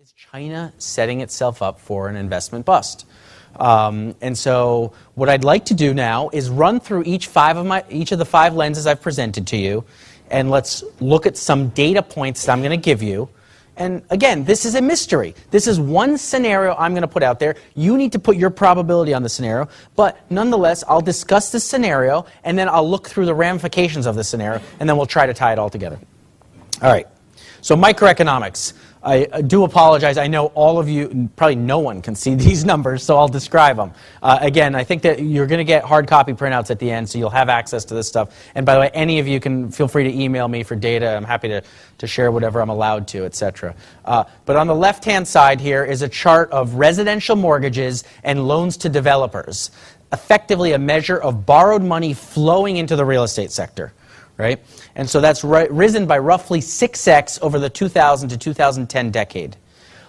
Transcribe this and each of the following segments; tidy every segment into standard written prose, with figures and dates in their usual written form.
Is China setting itself up for an investment bust? And so what I'd like to do now is run through each of the five lenses I've presented to you, and let's look at some data points that I'm going to give you. And again, this is a mystery. This is one scenario I'm going to put out there. You need to put your probability on the scenario, but nonetheless, I'll discuss this scenario, and then I'll look through the ramifications of the scenario, and then we'll try to tie it all together. All right. So microeconomics. I do apologize. I know all of you, probably no one can see these numbers, so I'll describe them. Again, I think that you're going to get hard copy printouts at the end, so you'll have access to this stuff. And by the way, any of you can feel free to email me for data. I'm happy to share whatever I'm allowed to, etc. But on the left-hand side here is a chart of residential mortgages and loans to developers, effectively a measure of borrowed money flowing into the real estate sector. Right? And so that's risen by roughly 6x over the 2000 to 2010 decade.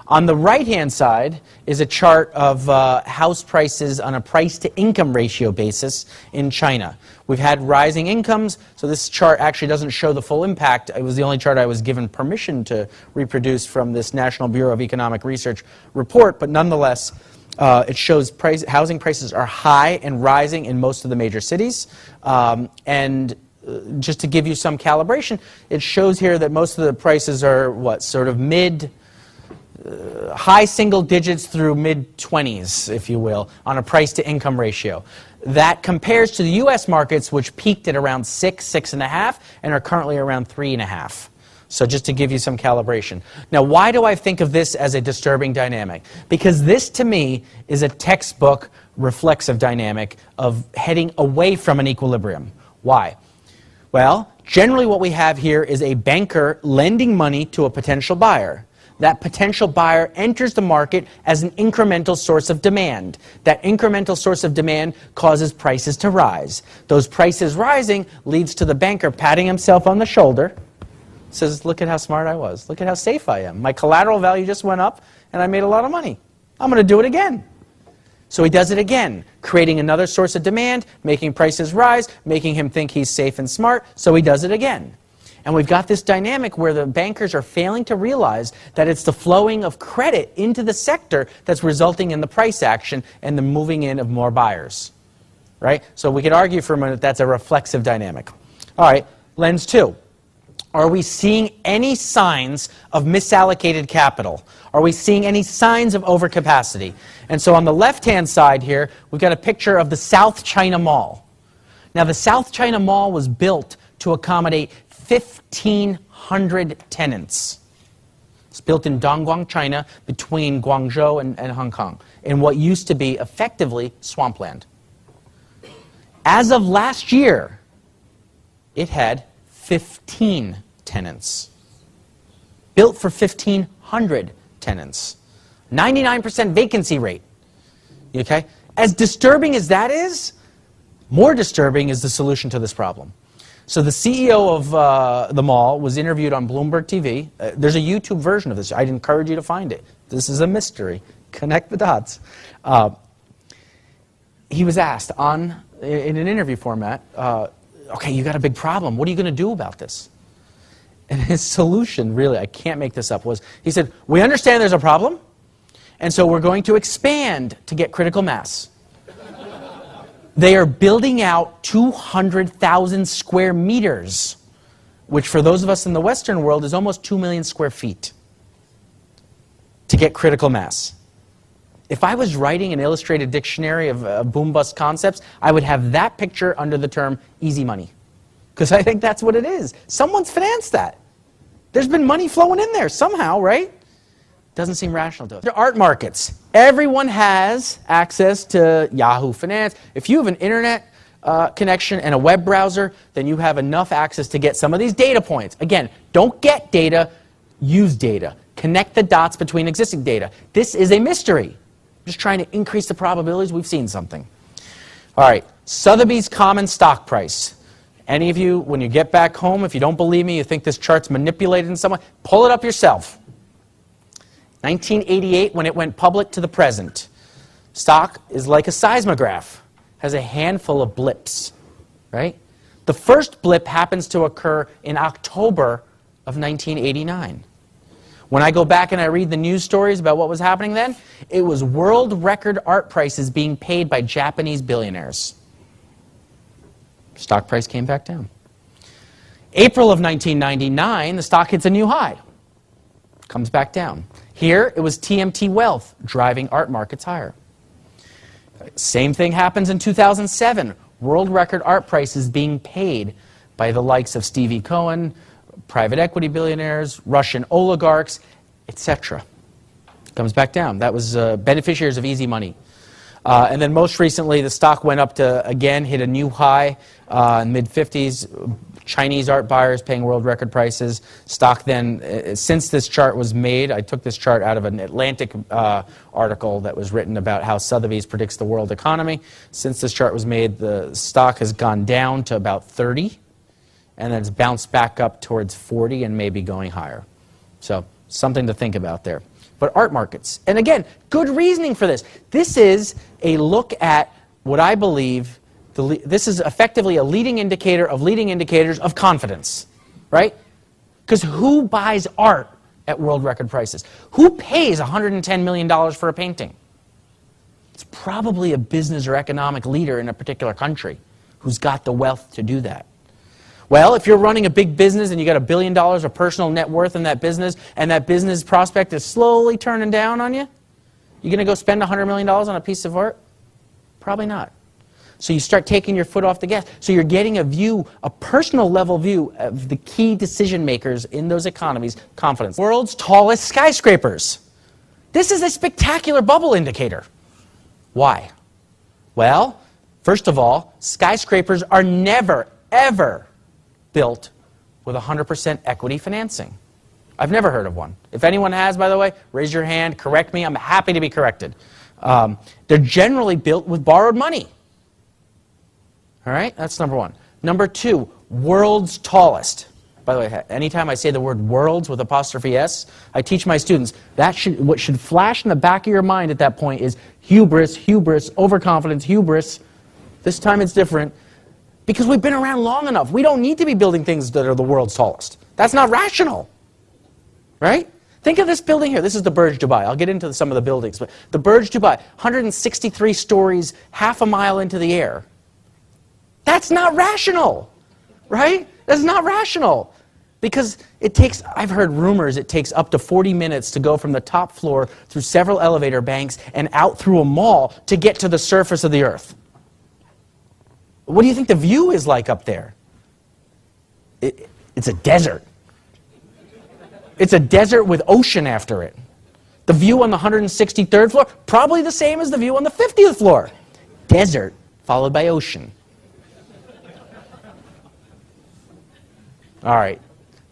On the right-hand side is a chart of house prices on a price-to-income ratio basis in China. We've had rising incomes, so this chart actually doesn't show the full impact. It was the only chart I was given permission to reproduce from this National Bureau of Economic Research report, but nonetheless, it shows housing prices are high and rising in most of the major cities, and just to give you some calibration, it shows here that most of the prices are sort of high single digits through mid-20s, if you will, on a price-to-income ratio. That compares to the U.S. markets, which peaked at around 6, 6.5, and are currently around 3.5. So just to give you some calibration. Now, why do I think of this as a disturbing dynamic? Because this, to me, is a textbook reflexive dynamic of heading away from an equilibrium. Why? Well, generally what we have here is a banker lending money to a potential buyer. That potential buyer enters the market as an incremental source of demand. That incremental source of demand causes prices to rise. Those prices rising leads to the banker patting himself on the shoulder, says, look at how smart I was. Look at how safe I am. My collateral value just went up and I made a lot of money. I'm going to do it again. So he does it again, creating another source of demand, making prices rise, making him think he's safe and smart, so he does it again. And we've got this dynamic where the bankers are failing to realize that it's the flowing of credit into the sector that's resulting in the price action and the moving in of more buyers. Right? So we could argue for a minute that's a reflexive dynamic. All right, lens 2. Are we seeing any signs of misallocated capital? Are we seeing any signs of overcapacity? And so on the left-hand side here, we've got a picture of the South China Mall. Now, the South China Mall was built to accommodate 1,500 tenants. It's built in Dongguan, China, between Guangzhou and Hong Kong, in what used to be effectively swampland. As of last year, it had 15 tenants. Built for 1,500 tenants. 99% vacancy rate. Okay? As disturbing as that is, more disturbing is the solution to this problem. So the CEO of the mall was interviewed on Bloomberg TV. There's a YouTube version of this. I'd encourage you to find it. This is a mystery. Connect the dots. He was asked in an interview format, okay, you got a big problem. What are you going to do about this? And his solution, really, I can't make this up, was he said, we understand there's a problem, and so we're going to expand to get critical mass. They are building out 200,000 square meters, which for those of us in the Western world is almost 2 million square feet, to get critical mass. If I was writing an illustrated dictionary of boom-bust concepts, I would have that picture under the term easy money. Because I think that's what it is. Someone's financed that. There's been money flowing in there somehow, right? Doesn't seem rational to us. The art markets. Everyone has access to Yahoo Finance. If you have an internet connection and a web browser, then you have enough access to get some of these data points. Again, don't get data, use data. Connect the dots between existing data. This is a mystery. Just trying to increase the probabilities we've seen something. All right, Sotheby's common stock price. Any of you, when you get back home, if you don't believe me, you think this chart's manipulated in some way, pull it up yourself. 1988, when it went public to the present. Stock is like a seismograph, has a handful of blips, right? The first blip happens to occur in October of 1989. When I go back and I read the news stories about what was happening then, it was world record art prices being paid by Japanese billionaires. Stock price came back down. April of 1999, the stock hits a new high. Comes back down. Here, it was TMT Wealth driving art markets higher. Same thing happens in 2007. World record art prices being paid by the likes of Stevie Cohen, private equity billionaires, Russian oligarchs, etc. Comes back down. That was beneficiaries of easy money. And then most recently, the stock went up to, again, hit a new high in mid-50s. Chinese art buyers paying world record prices. Stock then, since this chart was made, I took this chart out of an Atlantic article that was written about how Sotheby's predicts the world economy. Since this chart was made, the stock has gone down to about 30, and then it's bounced back up towards 40 and maybe going higher. So something to think about there. But art markets, and again, good reasoning for this. This is a look at what I believe, this is effectively a leading indicator of leading indicators of confidence, right? Because who buys art at world record prices? Who pays $110 million for a painting? It's probably a business or economic leader in a particular country who's got the wealth to do that. Well, if you're running a big business and you got $1 billion of personal net worth in that business, and that business prospect is slowly turning down on you, you going to go spend $100 million on a piece of art? Probably not. So you start taking your foot off the gas. So you're getting a view, a personal level view of the key decision makers in those economies' confidence. World's tallest skyscrapers. This is a spectacular bubble indicator. Why? Well, first of all, skyscrapers are never, ever built with 100% equity financing. I've never heard of one. If anyone has, by the way, raise your hand, correct me. I'm happy to be corrected. They're generally built with borrowed money. All right, that's number one. Number two, world's tallest. By the way, anytime I say the word worlds with apostrophe S, I teach my students what should flash in the back of your mind at that point is hubris, hubris, overconfidence, hubris. This time it's different because we've been around long enough. We don't need to be building things that are the world's tallest. That's not rational, right? Think of this building here. This is the Burj Dubai. I'll get into some of the buildings, but the Burj Dubai, 163 stories, half a mile into the air. That's not rational, right? That's not rational. Because it takes, I've heard rumors, it takes up to 40 minutes to go from the top floor through several elevator banks and out through a mall to get to the surface of the earth. What do you think the view is like up there? It's a desert. It's a desert with ocean after it. The view on the 163rd floor, probably the same as the view on the 50th floor. Desert followed by ocean. All right.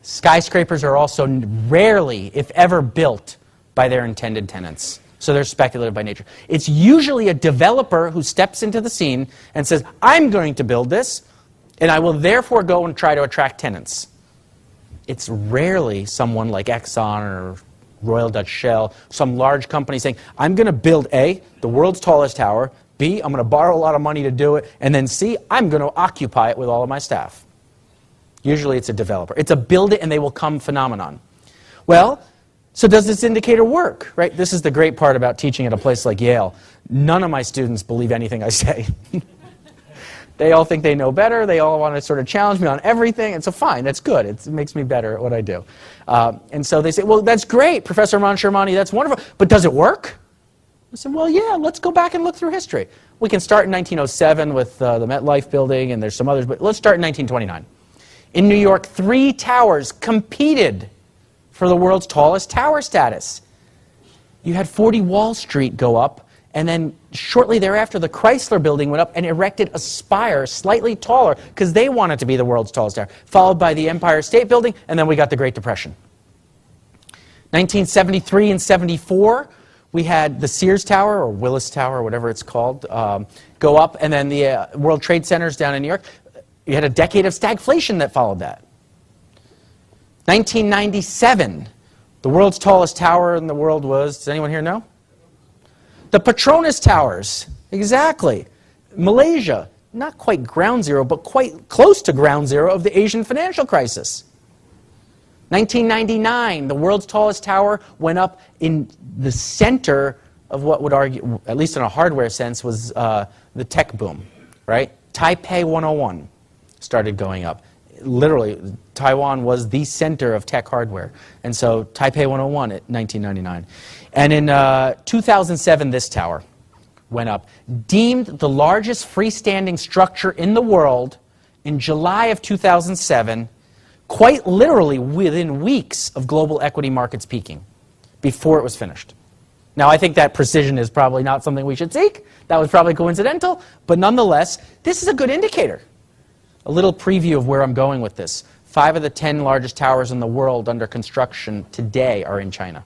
Skyscrapers are also rarely, if ever, built by their intended tenants. So they're speculative by nature. It's usually a developer who steps into the scene and says, I'm going to build this, and I will therefore go and try to attract tenants. It's rarely someone like Exxon or Royal Dutch Shell, some large company saying, I'm going to build A, the world's tallest tower, B, I'm going to borrow a lot of money to do it, and then C, I'm going to occupy it with all of my staff. Usually it's a developer. It's a build it and they will come phenomenon. Well, so does this indicator work, right? This is the great part about teaching at a place like Yale. None of my students believe anything I say. They all think they know better. They all want to sort of challenge me on everything. And so fine, that's good. It makes me better at what I do. And so they say, well, that's great, Professor Mansharamani, that's wonderful. But does it work? I said, well, yeah, let's go back and look through history. We can start in 1907 with the MetLife building, and there's some others, but let's start in 1929. In New York, 3 towers competed for the world's tallest tower status. You had 40 Wall Street go up, and then shortly thereafter, the Chrysler building went up and erected a spire slightly taller because they wanted to be the world's tallest tower, followed by the Empire State Building, and then we got the Great Depression. 1973 and 74, we had the Sears Tower, or Willis Tower, or whatever it's called, go up, and then the World Trade Centers down in New York. You had a decade of stagflation that followed that. 1997, the world's tallest tower in the world was, does anyone here know? The Petronas Towers, exactly. Malaysia, not quite ground zero, but quite close to ground zero of the Asian financial crisis. 1999, the world's tallest tower went up in the center of what would argue, at least in a hardware sense, was the tech boom, right? Taipei 101 started going up. Literally, Taiwan was the center of tech hardware. And so Taipei 101 at 1999. And in 2007, this tower went up, deemed the largest freestanding structure in the world in July of 2007, quite literally within weeks of global equity markets peaking, before it was finished. Now, I think that precision is probably not something we should seek. That was probably coincidental. But nonetheless, this is a good indicator. A little preview of where I'm going with this. 5 of the 10 largest towers in the world under construction today are in China.